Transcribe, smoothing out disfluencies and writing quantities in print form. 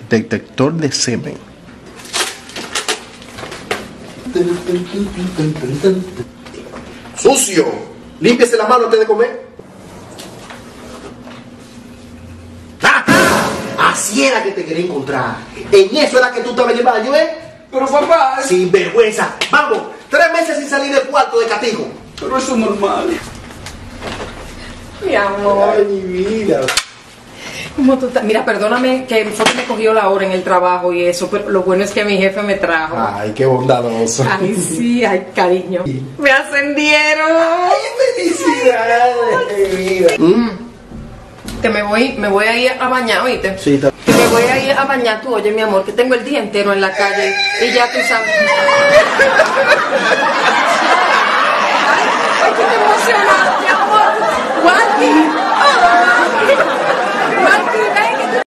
detector de semen. ¡Sucio! Límpiese la mano antes de comer. Así era que te quería encontrar. En eso era que tú estabas en el baño, ¿eh? Pero papá... Sin vergüenza. Vamos, 3 meses sin salir del cuarto de castigo. Pero eso es normal. Mi amor. Ay, mi vida. ¿Cómo tú estás? Mira, perdóname que fue que me cogió la hora en el trabajo y eso, pero lo bueno es que mi jefe me trajo. Ay, qué bondadoso. Ay, sí, ay, cariño. Me ascendieron. Ay, felicidades, mi vida. Que me voy a ir a bañar, ¿oíste? Sí, está. Que me voy a ir a bañar, tú, oye, mi amor, que tengo el día entero en la calle y ya tú sabes. Ay, qué emocionante, mi amor. Walti. Walti.